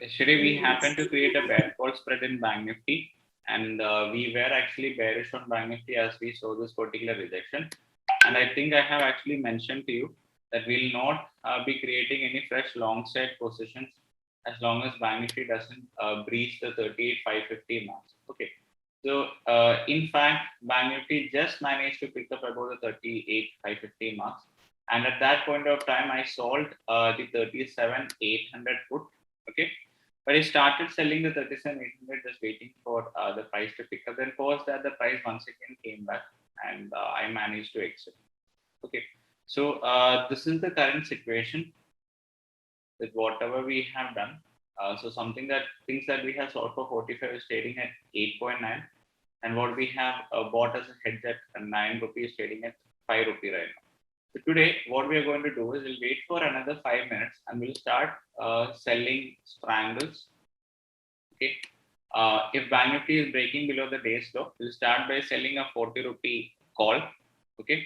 Yesterday we happened to create a bear call spread in Bank Nifty, and we were actually bearish on Bank Nifty as we saw this particular rejection. And I think I have actually mentioned to you that we'll not be creating any fresh long side positions as long as Bank Nifty doesn't breach the 38,550 marks. Okay. So in fact, Bank Nifty just managed to pick up about the 38,550 marks. And at that point of time, I sold the 37,800 put. Okay. But I started selling the 37,800 just waiting for the price to pick up. Then post that the price once again came back and I managed to exit. Okay. So this is the current situation with whatever we have done. So something that things that we have sold for 45 is trading at 8.9, and what we have bought as a hedge at 9 rupees trading at 5 rupee right now. So today, what we are going to do is we'll wait for another 5 minutes and we'll start selling strangles. Okay. If Bank Nifty is breaking below the day's low, we'll start by selling a 40 rupee call. Okay.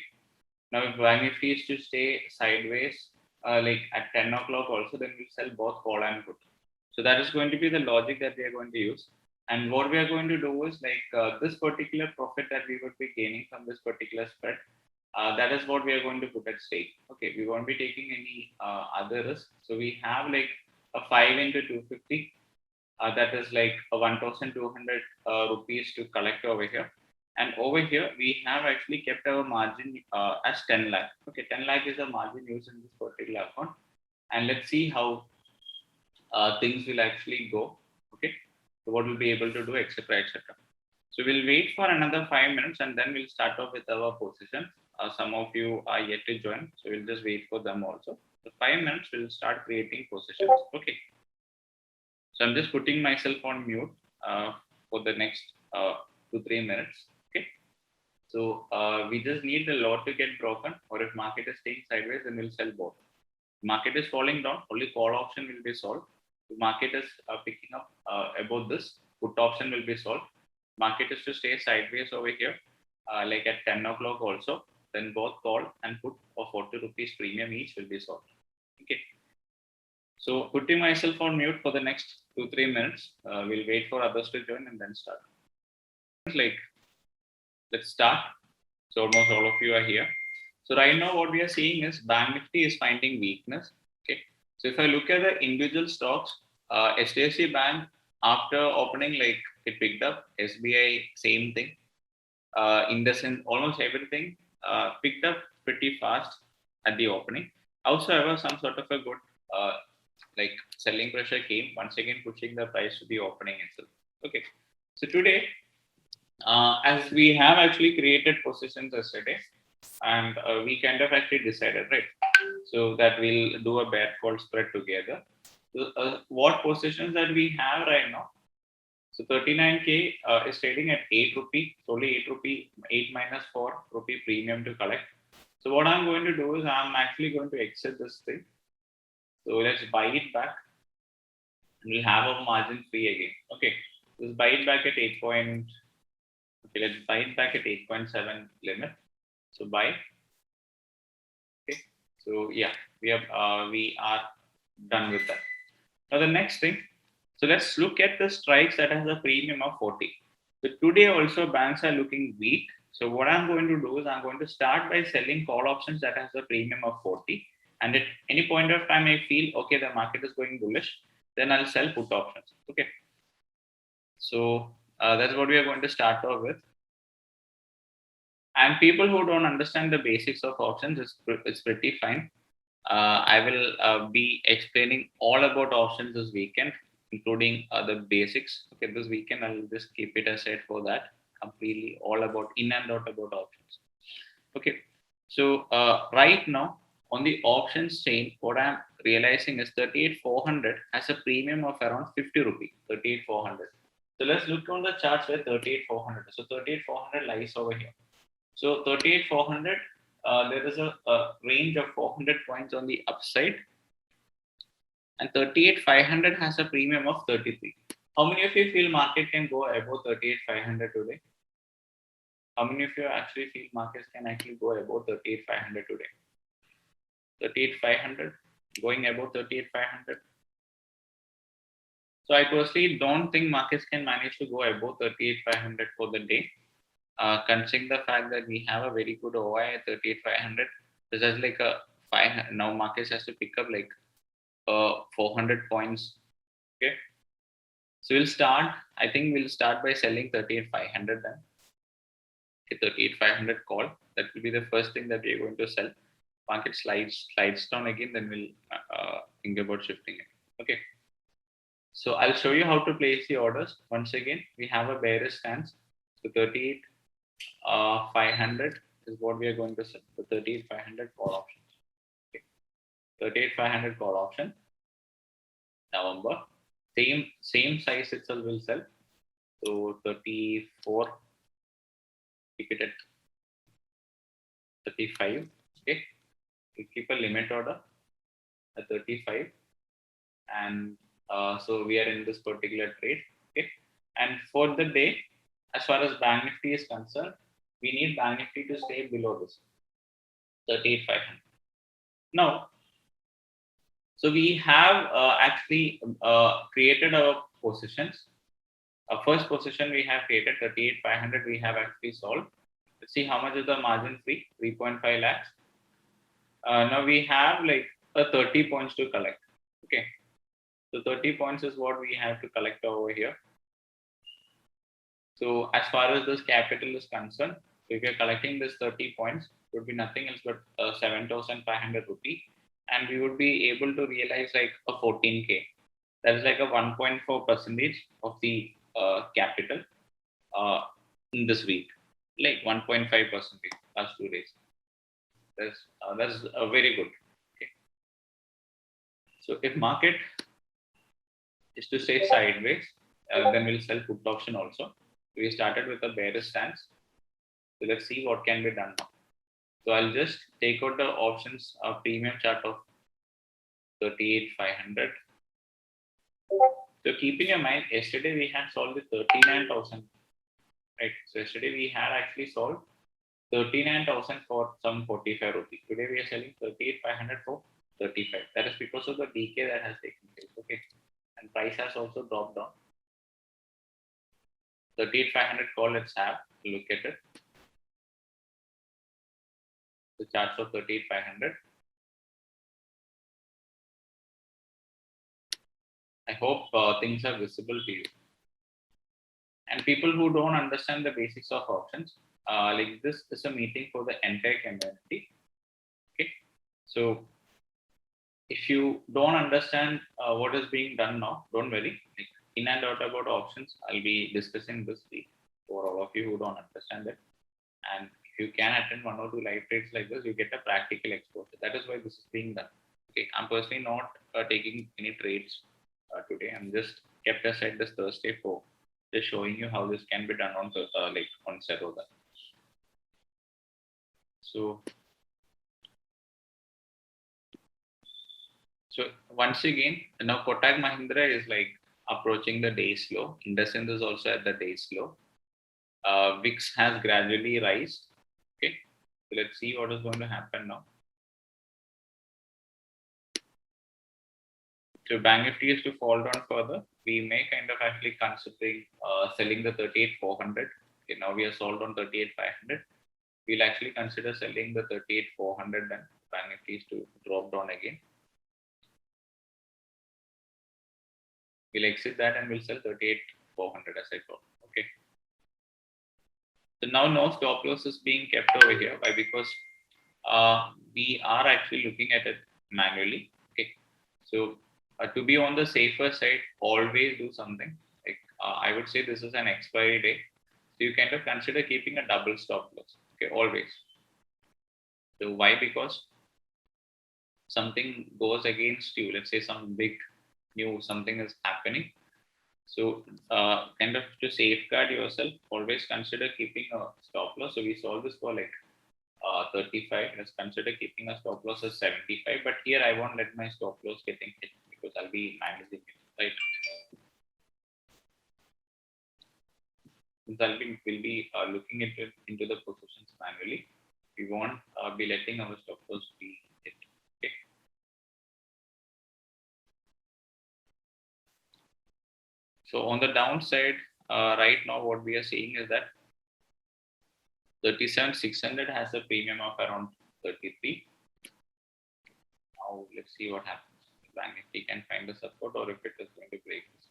Now, if Bank Nifty is to stay sideways, like at 10 o'clock also, then we'll sell both call and put. So that is going to be the logic that we are going to use. And what we are going to do is like this particular profit that we would be gaining from this particular spread, that is what we are going to put at stake. Okay, we won't be taking any other risk. So we have like a 5 into 250. That is like a 1,200 rupees to collect over here. And over here, we have actually kept our margin as 10 lakh. Okay, 10 lakh is the margin used in this particular account. And let's see how things will actually go. Okay, so what we'll be able to do, etc., etc. So we'll wait for another 5 minutes and then we'll start off with our positions. Some of you are yet to join, so we'll just wait for them also. So 5 minutes, we'll start creating positions. Okay. So I'm just putting myself on mute for the next 2-3 minutes. Okay. So we just need the lot to get broken, or if market is staying sideways, then we'll sell both. Market is falling down, only call option will be sold. If market is picking up above this, put option will be sold. Market is to stay sideways over here, like at 10 o'clock also, then both call and put for 40 rupees premium each will be sold. Okay. So putting myself on mute for the next 2-3 minutes. We'll wait for others to join and then start. Like, let's start. So almost all of you are here. So right now what we are seeing is Bank Nifty is finding weakness. Okay. So if I look at the individual stocks, HDFC Bank after opening, like it picked up. SBI same thing. IndusInd almost everything picked up pretty fast at the opening. Also, however, some sort of a good like selling pressure came once again, pushing the price to the opening itself. Okay. So today, as we have actually created positions yesterday, and we kind of actually decided, right? So that we'll do a bear call spread together. So, what positions that we have right now? So 39K is trading at 8 rupee. It's only 8 rupee, 8 minus 4 rupee premium to collect. So what I'm going to do is I'm actually going to exit this thing. So let's buy it back. And we'll have a margin free again. Okay. Let's buy it back at 8 point. Okay, let's buy it back at 8.7 limit. So buy. Okay. So yeah, we are done with that. Now the next thing. So let's look at the strikes that has a premium of 40. So today also banks are looking weak. So what I'm going to do is I'm going to start by selling call options that has a premium of 40. And at any point of time I feel, okay, the market is going bullish, then I'll sell put options. Okay. So that's what we are going to start off with. And people who don't understand the basics of options, it's pretty fine. I will be explaining all about options this weekend, including the basics. Okay, this weekend I'll just keep it aside for that. Completely all about in and out about options. Okay, so right now on the options chain, what I'm realizing is 38,400 has a premium of around 50 rupee. 38,400. So let's look on the charts where 38,400. So 38,400 lies over here. So 38,400, there is a range of 400 points on the upside, and 38,500 has a premium of 33. How many of you feel market can go above 38,500 today? How many of you actually feel markets can actually go above 38,500 today? 38,500 going above 38,500. So I personally don't think markets can manage to go above 38,500 for the day. Considering the fact that we have a very good OI at 38,500, this is like a five. Now markets has to pick up like 400 points. Okay, so we'll start. I think we'll start by selling 38,500 then. Okay, 38,500 call. That will be the first thing that we are going to sell. Market slides down again, then we'll think about shifting it. Okay. So I'll show you how to place the orders. Once again, we have a bearish stance. So 38,500 is what we are going to sell. So 38,500 call options. Okay. 38,500 call option. November. Same size itself will sell. So 34. Keep it at 35. Okay. We keep a limit order at 35, and so we are in this particular trade. Okay. And for the day, as far as Bank Nifty is concerned, we need Bank Nifty to stay below this 38,500. Now, so we have actually created our positions. Our first position we have created 38,500. We have actually solved. Let's see how much is the margin free, 3.5 lakhs. Now we have like a 30 points to collect. Okay. So 30 points is what we have to collect over here. So as far as this capital is concerned, if you're collecting this 30 points, it would be nothing else but 7,500 rupee. And we would be able to realize like a 14K. That is like a 1.4 percentage of the capital in this week, like 1.5 percentage last 2 days. That's very good. Okay. So if market is to stay sideways, then we'll sell put option also. We started with a bearish stance. So let's see what can be done now. So I'll just take out the options premium chart of 38,500. So keep in your mind, yesterday we had solved the 39,000. Right. So yesterday we had actually solved 39,000 for some 45 rupees. Today we are selling 38,500 for 35. That is because of the decay that has taken place. Okay. And price has also dropped down. 38,500 call, let's have a look at it. The charts of 38,500. I hope things are visible to you. And people who don't understand the basics of options, like this is a meeting for the entire community. Okay. So if you don't understand what is being done now, don't worry. Like in and out about options, I'll be discussing this week for all of you who don't understand it. And if you can attend 1 or 2 live trades like this, you get a practical exposure. That is why this is being done. Okay, I'm personally not taking any trades today. I'm just kept aside this Thursday for just showing you how this can be done on like on Zerodha. So once again, now Kotak Mahindra is like approaching the day slow. IndusInd is also at the day slow. VIX has gradually rise. Okay, so let's see what is going to happen now. So Bank Nifty is to fall down further. We may kind of actually considering selling the 38,400. Okay, now we are sold on 38,500. We'll actually consider selling the 38,400 then. Bank Nifty is to drop down again. We'll exit that and we'll sell 38,400 as I told. Okay. So now no stop loss is being kept over here. Why? Because we are actually looking at it manually. Okay. So to be on the safer side, always do something. Like I would say this is an expiry day. So you kind of consider keeping a double stop loss. Okay, always. So why? Because something goes against you. Let's say some big news, something is happening. So kind of to safeguard yourself, always consider keeping a stop loss. So we solve this for like 35. Let's consider keeping a stop loss as 75. But here I won't let my stop loss getting hit because I'll be managing it, right? Since we'll be looking into the positions manually, we won't be letting our stop loss be hit. Okay. So on the downside, right now what we are seeing is that 37,600 has a premium of around 33. Now let's see what happens. Bank Nifty can find a support or if it is going to break this.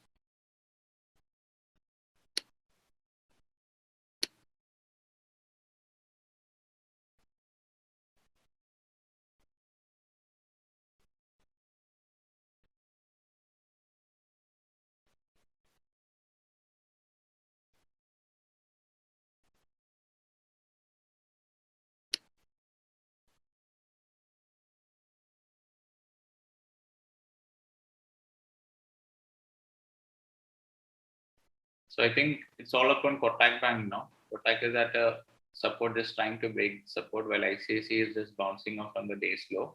So I think it's all upon Kotak Bank now. Kotak is at a support, just trying to break support, while ICICI is just bouncing off on the day's low.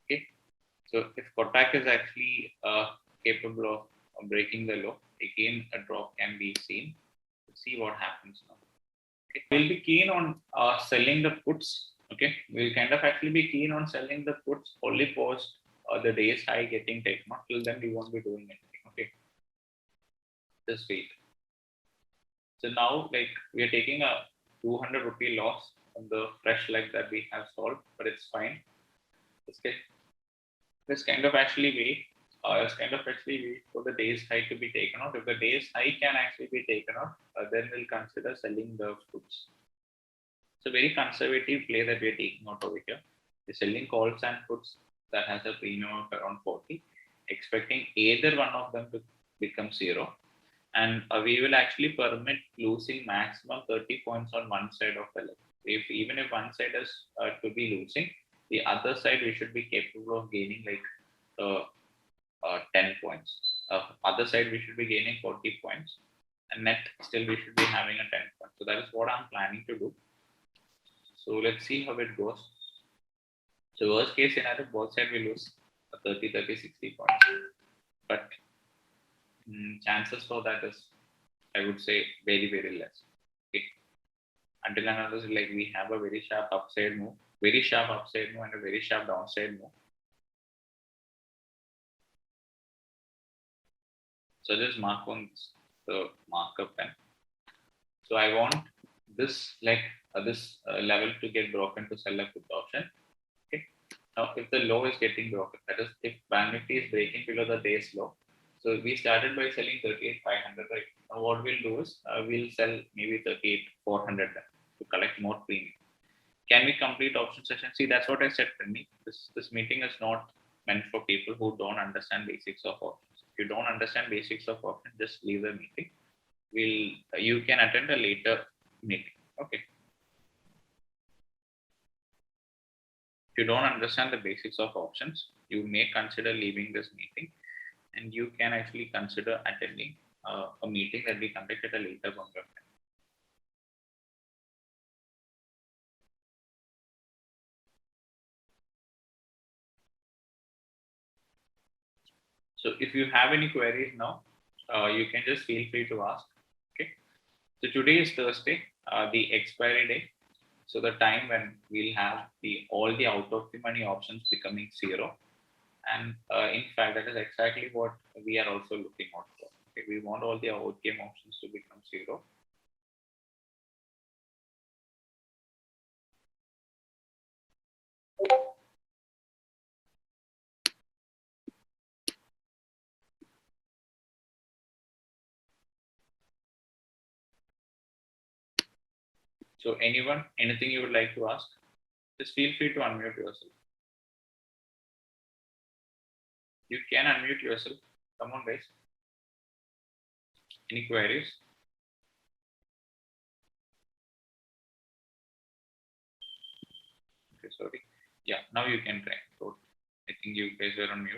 Okay. So if Kotak is actually capable of breaking the low, again a drop can be seen. Let's see what happens now. Okay. We'll be keen on selling the puts. Okay. We'll kind of actually be keen on selling the puts only post the day's high getting taken off. Till then we won't be doing anything. Okay. Just wait. So now, like, we are taking a 200 rupee loss on the fresh leg that we have sold, but it's fine. This kind of actually wait. Let's kind of actually wait for the day's high to be taken out. If the day's high can actually be taken out, then we'll consider selling the puts. It's a very conservative play that we're taking out over here. We're selling calls and puts that has a premium of around 40, expecting either one of them to become zero. And we will actually permit losing maximum 30 points on one side of the leg. Even if one side is to be losing, the other side we should be capable of gaining like 10 points. Other side we should be gaining 40 points, and net still we should be having a 10 points. So that is what I'm planning to do. So let's see how it goes. So worst case scenario, both sides will lose 30, 30, 60 points. But chances for that is, I would say, very, very less. Okay. Until another, like, we have a very sharp upside move, and a very sharp downside move. So just mark on the markup pen. So I want this level to get broken to sell a put option. Okay. Now, if the low is getting broken, that is, if Bank Nifty is breaking below the day's low, so we started by selling 38,500, right? Now what we'll do is we'll sell maybe 38,400 to collect more premium. Can we complete option session? See, that's what I said, Penny. This meeting is not meant for people who don't understand basics of options. If you don't understand basics of options, just leave the meeting. You can attend a later meeting. Okay. If you don't understand the basics of options, you may consider leaving this meeting, and you can actually consider attending a meeting that we conduct at a later point of time. So if you have any queries now, you can just feel free to ask. Okay. So today is Thursday, the expiry day. So the time when we'll have all the out of the money options becoming zero. And in fact, that is exactly what we are also looking out for. Okay. We want all the out game options to become zero. So anyone, anything you would like to ask, just feel free to unmute yourself. You can unmute yourself. Come on, guys. Any queries? Okay, sorry. Yeah, now you can try. So I think you guys were on mute.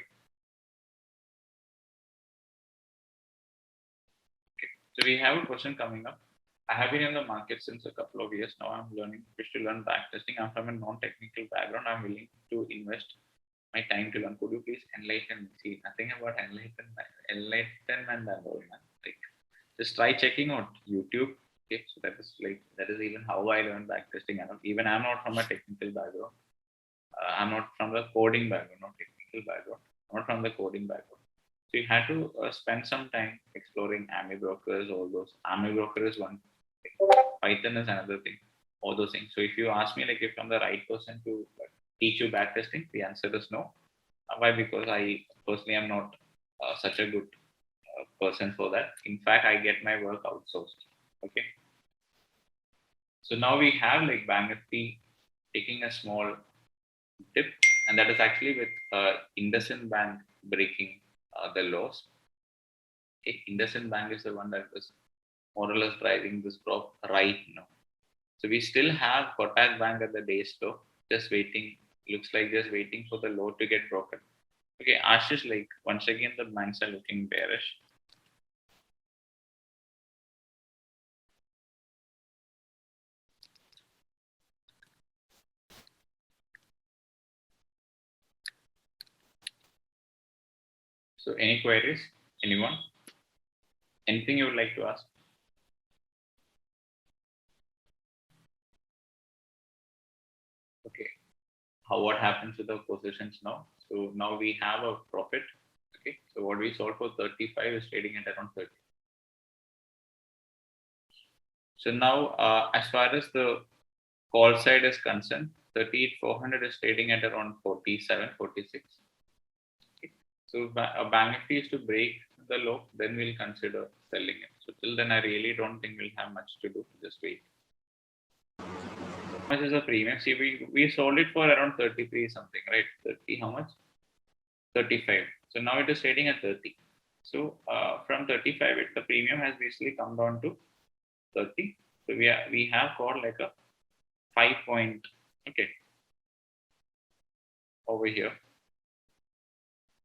Okay. So we have a question coming up. I have been in the market since a couple of years now. I'm learning, wish to learn backtesting. I'm from a non-technical background. I'm willing to invest my time to learn. Could you please enlighten me? See, nothing about enlightenment and all, man. Like, just try checking out YouTube. Okay, so that is even how I learned backtesting. I'm not from a technical background. I'm not from the coding background, not technical background. Not from the coding background. So you had to spend some time exploring AMI brokers, all those. AMI broker is one thing. Python is another thing. All those things. So if you ask me like if I'm the right person to teach you backtesting, the answer is no. Why? Because I personally am not such a good person for that. In fact, I get my work outsourced. Okay. So now we have like Bank Nifty taking a small dip, and that is actually with IndusInd Bank breaking the lows. Okay. IndusInd Bank is the one that is more or less driving this drop right now. So we still have Kotak Bank at the day's low, just waiting. Looks like just waiting for the low to get broken. Okay, Ashish, like once again the banks are looking bearish. So any queries? Anyone? Anything you would like to ask? Okay. What happens with the positions now? So now we have a profit. Okay. So what we sold for 35 is trading at around 30. So now as far as the call side is concerned, 38,400 is trading at around 47, 46. Okay. So Bank Nifty is to break the low, then we'll consider selling it. So till then, I really don't think we'll have much to do. Just wait. How much is the premium? See, we sold it for around 33 something, right? 30, how much? 35. So now it is trading at 30. So from 35, the premium has basically come down to 30. So we have got like a 5 point, okay, over here.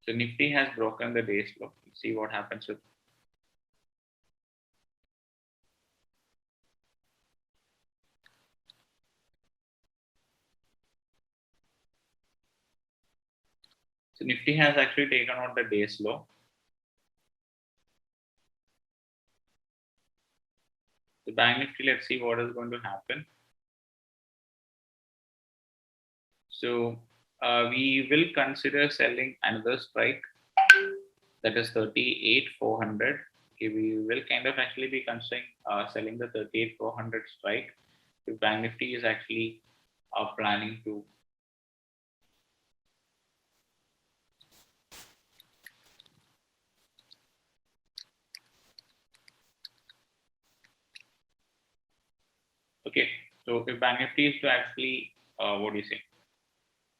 So Nifty has broken the day's low. Let's see what happens with. So Nifty has actually taken out the day's low. The Bank Nifty, let's see what is going to happen. So we will consider selling another strike, that is 38,400. Okay, we will kind of actually be considering selling the 38,400 strike. If Bank Nifty is actually planning to. Okay, so if Bank Nifty is to actually, what do you say,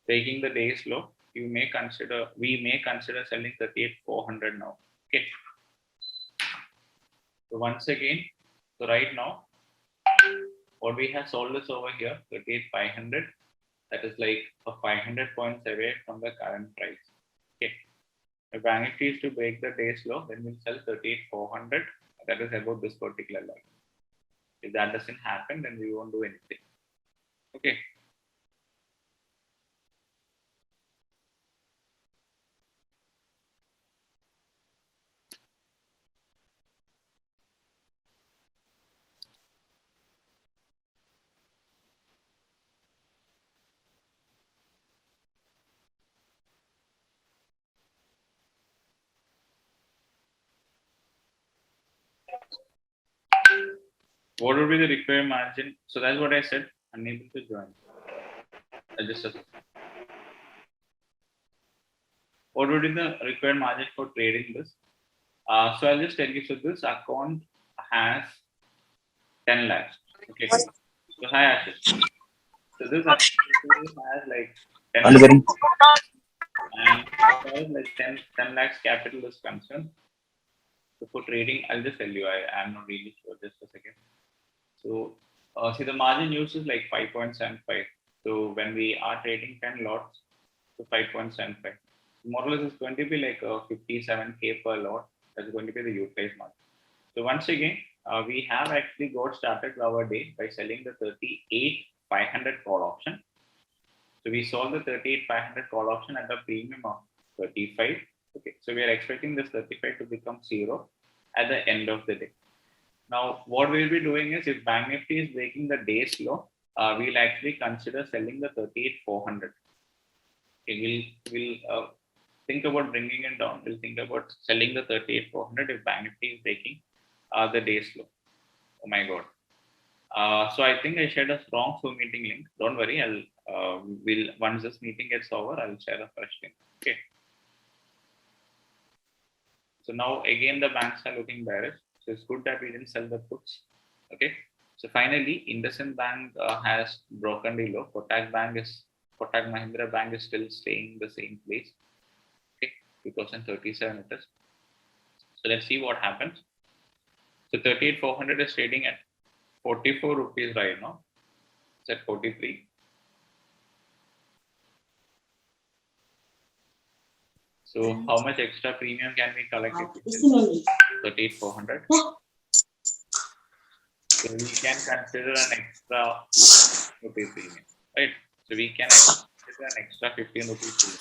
taking the day's low, we may consider selling 38,400 now. Okay. So once again, so right now, what we have sold is over here, 38,500. That is like a 500 points away from the current price. Okay. If Bank Nifty is to break the day's low, then we'll sell 38,400. That is about this particular line. If that doesn't happen, then we won't do anything. Okay. What would be the required margin? So that's what I said. Unable to join. What would be the required margin for trading this? So I'll just tell you. So this account has 10 lakhs. Okay. So hi Ashish. So this account has like 10 lakhs. And as far as like 10 lakhs capital is concerned, so for trading, I'll just tell you, I am not really sure, just a second. So see the margin used is like 5.75. So when we are trading 10 lots, so 5.75. More or less it's going to be like 57K per lot. That's going to be the utilized margin. So once again, we have actually got started our day by selling the 38,500 call option. So we sold the 38,500 call option at a premium of 35. Okay, so we are expecting this 35 to become zero at the end of the day. Now, what we'll be doing is if Bank Nifty is breaking the day's low, we'll actually consider selling the 38,400. Okay, we'll think about bringing it down. We'll think about selling the 38,400 if Bank Nifty is breaking the day's low. Oh my God. So I think I shared a strong Zoom meeting link. Don't worry, will once this meeting gets over, I'll share a fresh link. Okay. So now again the banks are looking bearish. So it's good that we didn't sell the puts. Okay. So finally, IndusInd Bank has broken the low. Kotak Mahindra Bank is still staying the same place. Okay, 2037 it is. So let's see what happens. So 38,400 is trading at 44 rupees right now. It's at 43. So how much extra premium can we collect? 38,400. So we can consider an extra rupee premium, right? So we can consider an extra 15 rupees premium.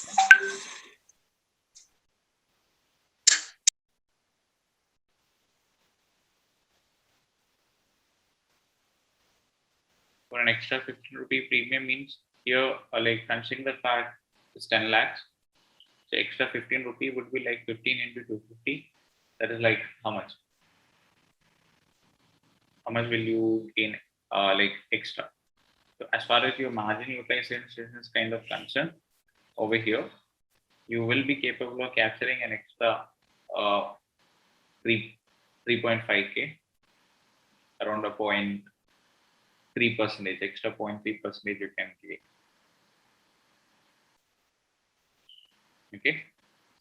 For an extra 15 rupee premium means here, like considering the fact it's 10 lakhs. So extra 15 rupee would be like 15 into 250. That is like how much? How much will you gain like extra? So as far as your margin utilization is kind of concerned, over here, you will be capable of capturing an extra 3.5k, around a 0.3%, extra 0.3% you can gain. Okay.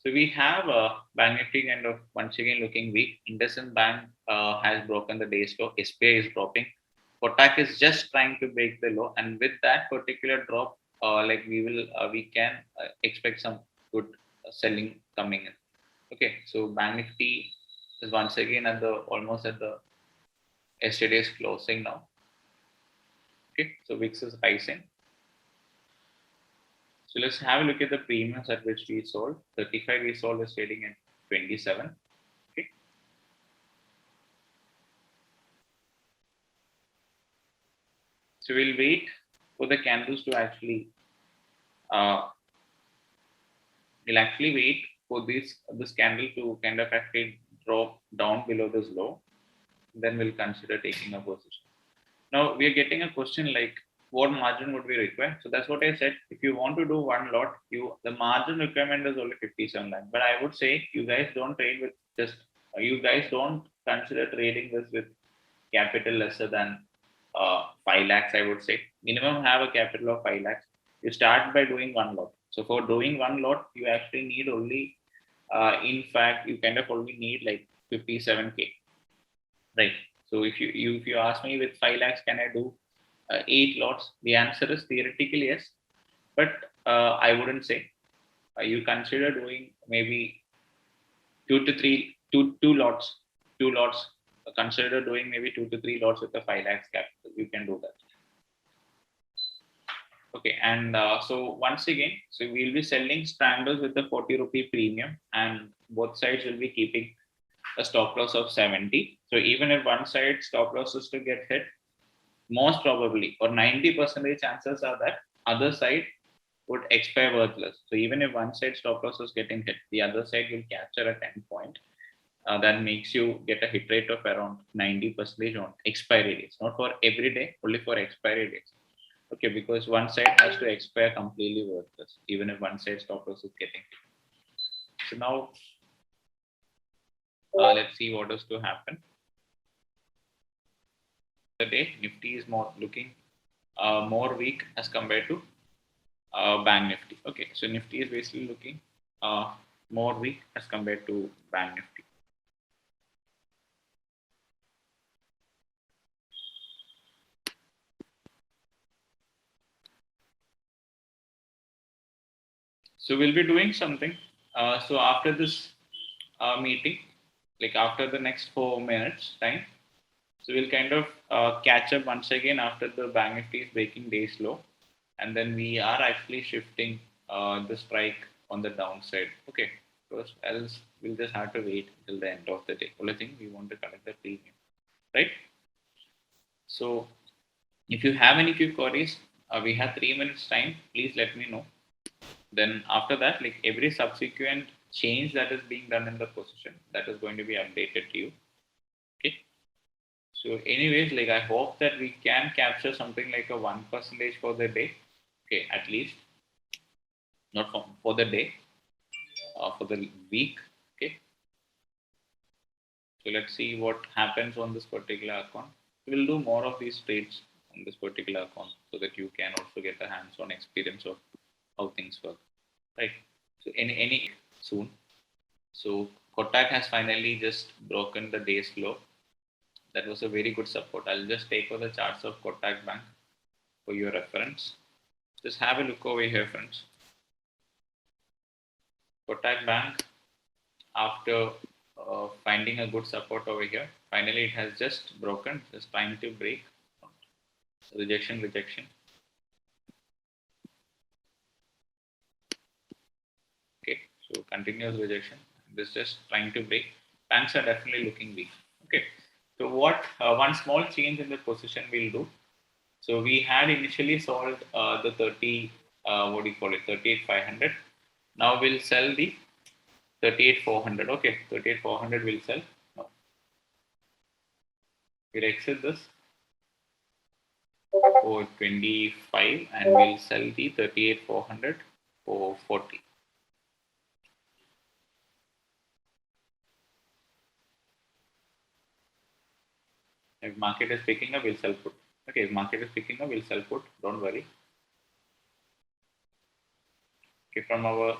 So we have Bank Nifty kind of once again looking weak. IndusInd Bank has broken the day's low. SBI is dropping. Kotak is just trying to break the low, and with that particular drop, like we can expect some good selling coming in. Okay, so Bank Nifty is once again at the almost at the yesterday's closing now. Okay, so VIX is rising. So let's have a look at the premiums at which we sold. 35 we sold is trading at 27. Okay. So we'll wait for the candles to actually we'll actually wait for this candle to kind of actually drop down below this low. Then we'll consider taking a position. Now we are getting a question like what margin would we require? So that's what I said. If you want to do one lot, the margin requirement is only 57 lakh. But I would say you guys don't trade with just you guys don't consider trading this with capital lesser than 5 lakhs. I would say minimum have a capital of 5 lakhs. You start by doing one lot. So for doing one lot, you actually need only in fact you kind of only need like 57k, right? So if you ask me with 5 lakhs, can I do 8 lots? The answer is theoretically yes, but I wouldn't say. You consider doing maybe 2 lots, 2 lots. Consider doing maybe 2 to 3 lots with the 5 lakhs capital. You can do that. Okay, and so once again, so we'll be selling stranglers with the 40 rupee premium, and both sides will be keeping a stop loss of 70. So even if one side stop loss is to get hit, most probably or 90% chances are that other side would expire worthless. So even if one side stop loss is getting hit, the other side will capture a 10 point. That makes you get a hit rate of around 90% on expiry days, not for every day, only for expiry days. Okay, because one side has to expire completely worthless, even if one side stop loss is getting hit. So now let's see what is to happen. The day Nifty is more looking more weak as compared to Bank Nifty. Okay, so Nifty is basically looking more weak as compared to Bank Nifty. So we'll be doing something. So after this meeting, like after the next 4 minutes time, so we'll kind of catch up once again after the Bank Nifty is breaking day's low, and then we are actually shifting the strike on the downside. Okay, because else we'll just have to wait till the end of the day. Only thing we want to collect the premium, right? So if you have any quick queries, we have 3 minutes time. Please let me know. Then after that, like every subsequent change that is being done in the position, that is going to be updated to you. Okay. So anyways, like I hope that we can capture something like a 1% for the day. Okay, at least not for the day, for the week. Okay. So let's see what happens on this particular account. We'll do more of these trades on this particular account so that you can also get a hands-on experience of how things work. Right. So any soon. So Kotak has finally just broken the day's low. That was a very good support. I'll just take over the charts of Kotak Bank for your reference. Just have a look over here, friends. Kotak Bank, after finding a good support over here, finally it has just broken. Just trying to break. Rejection, rejection. Okay, so continuous rejection. This is just trying to break. Banks are definitely looking weak. Okay, so what one small change in the position we'll do. So we had initially sold the 30, what do you call it, 38,500. Now we'll sell the 38,400. Okay, 38,400 will sell. Now we'll exit this for 25 and we'll sell the 38,400 for 40. If market is picking up, we'll sell put. Okay, if market is picking up, we'll sell put. Don't worry. Okay, from our,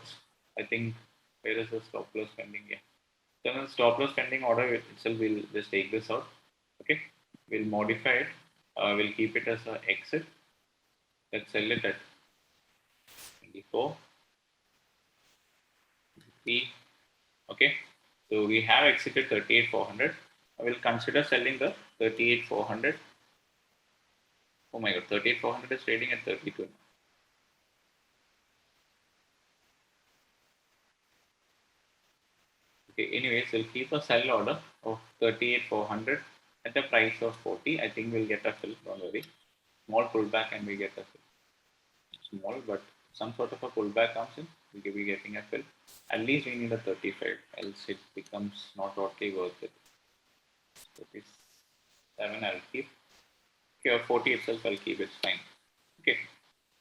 I think, where is the stop loss pending? Yeah. So the stop loss pending order itself, we'll just take this out. Okay, we'll modify it. We'll keep it as an exit. Let's sell it at 24. Okay, so we have exited 38,400. I will consider selling the 38,400. Oh my god, 38,400 is trading at 32. Okay, anyways, we'll keep a sell order of 38,400 at a price of 40. I think we'll get a fill, don't worry. Small pullback and we get a fill. Small, but some sort of a pullback comes in, we'll be getting a fill. At least we need a 35, else it becomes not totally worth it. 37 I'll keep. Okay, or 40 itself I'll keep, it's fine. Okay,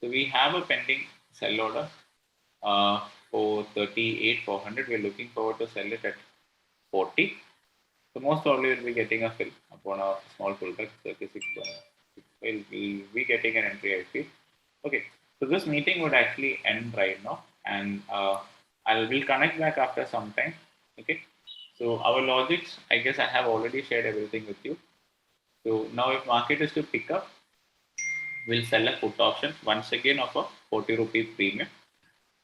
so we have a pending sell order for 38,400. We're looking forward to sell it at 40. So most probably we'll be getting a fill upon a small pullback, 36. We'll be getting an entry, I feel. Okay, so this meeting would actually end right now, and we'll connect back after some time. Okay, so our logics, I guess I have already shared everything with you. So now if market is to pick up, we'll sell a put option once again of a 40 rupee premium.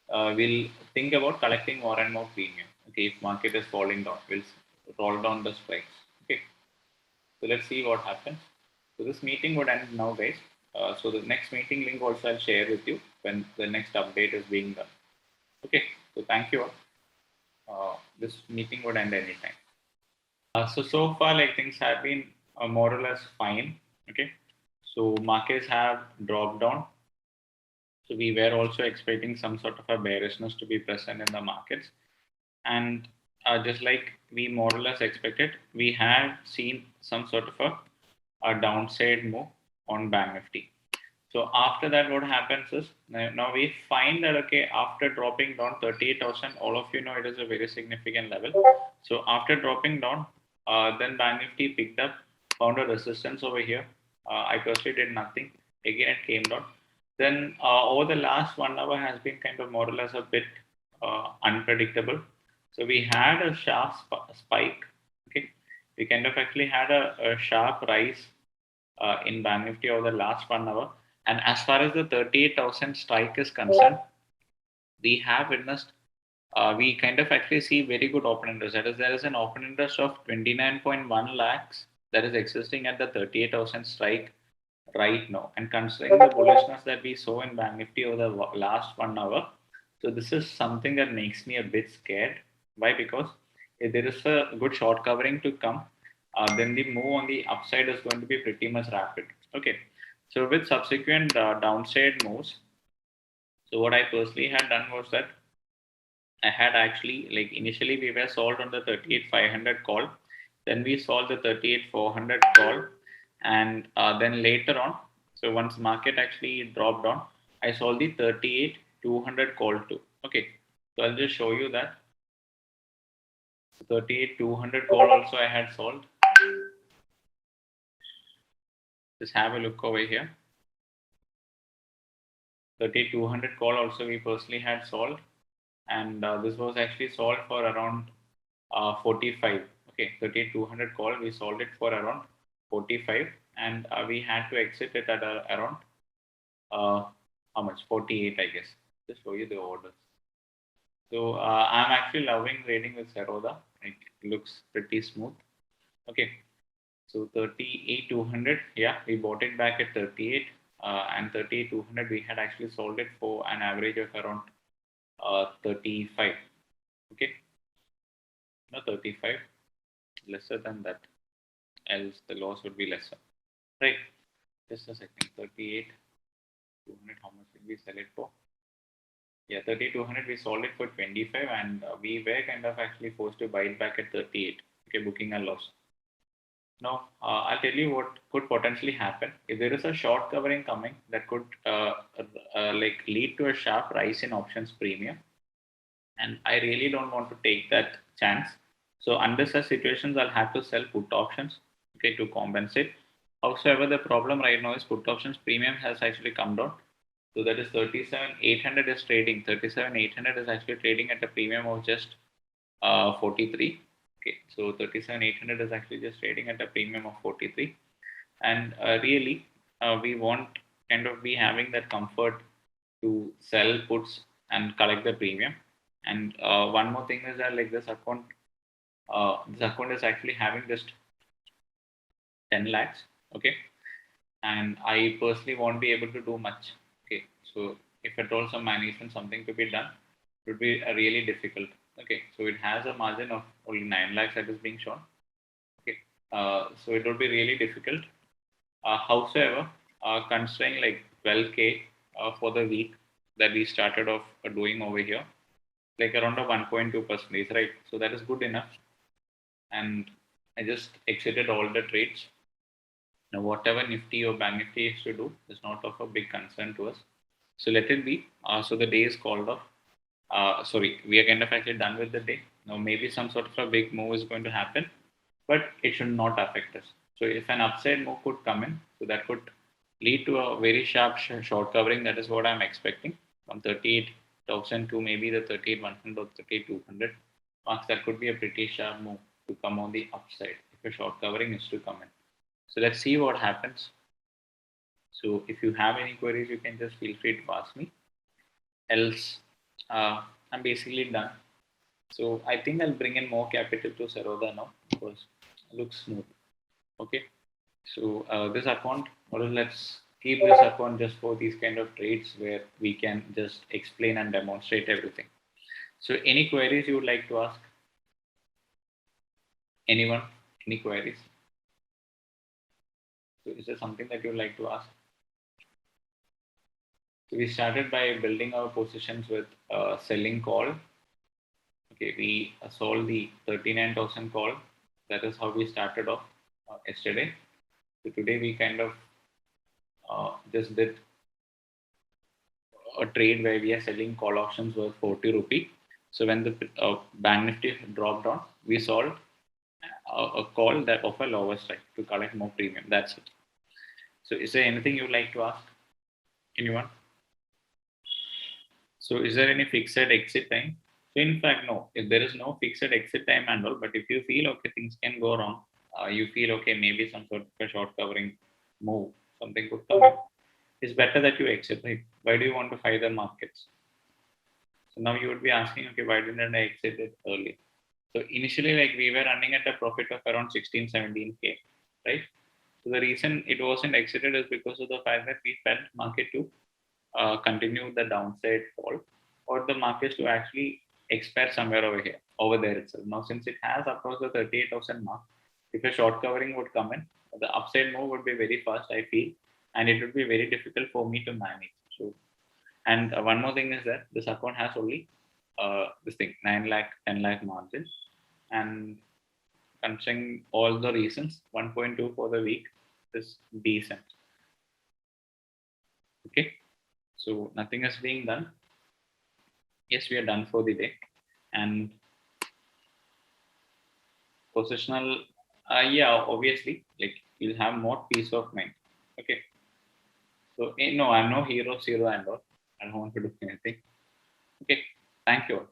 We'll think about collecting more and more premium. Okay, if market is falling down, we'll roll down the strikes. Okay, so let's see what happens. So this meeting would end now, guys. So the next meeting link also I'll share with you when the next update is being done. Okay, so thank you all. This meeting would end anytime. So far, like things have been more or less fine. Okay, so markets have dropped down. So we were also expecting some sort of a bearishness to be present in the markets, and just like we more or less expected, we have seen some sort of a downside move on Bank Nifty. So after that, what happens is now we find that okay, after dropping down 38,000, all of you know it is a very significant level. So after dropping down, then Bank Nifty picked up, found a resistance over here. I personally did nothing. Again, it came down. Then over the last 1 hour has been kind of more or less a bit unpredictable. So we had a sharp spike. Okay, we kind of actually had a sharp rise in Bank Nifty over the last 1 hour. And as far as the 38,000 strike is concerned, we have witnessed, we kind of actually see very good open interest. That is, there is an open interest of 29.1 lakhs that is existing at the 38,000 strike right now. And considering the bullishness that we saw in Bank Nifty over the last 1 hour, so this is something that makes me a bit scared. Why? Because if there is a good short covering to come, then the move on the upside is going to be pretty much rapid. Okay, so with subsequent downside moves, So what I personally had done was that I had actually, like, initially we were sold on the 38,500 call, then we sold the 38,400 call, and then later on, so once market actually dropped down, I sold the 38,200 call too. Okay, so I'll just show you that 38,200 call also I had sold. Just have a look over here. 3200 call also we personally had sold, and this was actually sold for around 45. Okay, 3200 call we sold it for around 45, and we had to exit it at around how much, 48, I guess. Just show you the orders. So I'm actually loving trading with Zerodha. It looks pretty smooth. Okay, so 38,200, yeah, we bought it back at 38, and 38,200 we had actually sold it for an average of around 35. Okay, no, 35, lesser than that, else the loss would be lesser. Right, just a second. 38,200, how much did we sell it for? Yeah, 3200 we sold it for 25, and we were kind of actually forced to buy it back at 38. Okay, booking a loss. Now, I'll tell you what could potentially happen. If there is a short covering coming, that could like lead to a sharp rise in options premium, and I really don't want to take that chance. So under such situations, I'll have to sell put options, okay, to compensate. However, the problem right now is put options premium has actually come down. So that is 37,800 is trading. 37,800 is actually trading at a premium of just 43. Okay, so 37,800 is actually just trading at a premium of 43, and really we want kind of be having that comfort to sell puts and collect the premium. And one more thing is that, like, this account is actually having just 10 lakhs. Okay, and I personally won't be able to do much. Okay, so if at all some management something to be done, it would be really difficult. Okay, so it has a margin of only 9 lakhs that is being shown. Okay, so it would be really difficult. However, considering like 12K for the week that we started off doing over here, like around a 1.2%, right? So that is good enough. And I just exited all the trades. Now, whatever Nifty or Bank Nifty is to do is not of a big concern to us. So let it be. So the day is called off. Sorry, we are kind of actually done with the day. Now, maybe some sort of a big move is going to happen, but it should not affect us. So if an upside move could come in, so that could lead to a very sharp short covering. That is what I'm expecting from 38,000 to maybe the 38,100 or 38,200 marks. That could be a pretty sharp move to come on the upside if a short covering is to come in. So let's see what happens. So if you have any queries, you can just feel free to ask me. Else, I'm basically done. So I think I'll bring in more capital to Zerodha now because it looks smooth. Okay. So this account, or let's keep this account just for these kind of trades where we can just explain and demonstrate everything. So any queries you would like to ask? Anyone? Any queries? So is there something that you would like to ask? So we started by building our positions with selling call. Okay, we sold the 39,000 call. That is how we started off yesterday. So today we kind of just did a trade where we are selling call options worth 40 rupee. So when the Bank Nifty dropped down, we sold a call that of a lower strike to collect more premium. That's it. So is there anything you'd like to ask? Anyone? So is there any fixed exit time? So in fact, no. If there is no fixed exit time and all, but if you feel okay, things can go wrong. You feel okay, maybe some sort of a short covering move, something could come in. It's better that you exit, right? Why do you want to fight the markets? So now you would be asking, okay, why didn't I exit it early? So initially, like, we were running at a profit of around 16, 17K, right? So the reason it wasn't exited is because of the fact that we felt market to continue the downside fall, or the markets to actually expire somewhere over there itself. Now, since it has approached the 38,000 mark, if a short covering would come in, the upside move would be very fast, I feel, and it would be very difficult for me to manage. So And one more thing is that this account has only this thing 9 lakh, 10 lakh margin, and considering all the reasons, 1.2 for the week is decent. Okay, so nothing is being done. Yes, we are done for the day. And positional, yeah, obviously, like you'll have more peace of mind. Okay, so no, I'm no hero, zero, and all. I don't want to do anything. Okay, thank you all.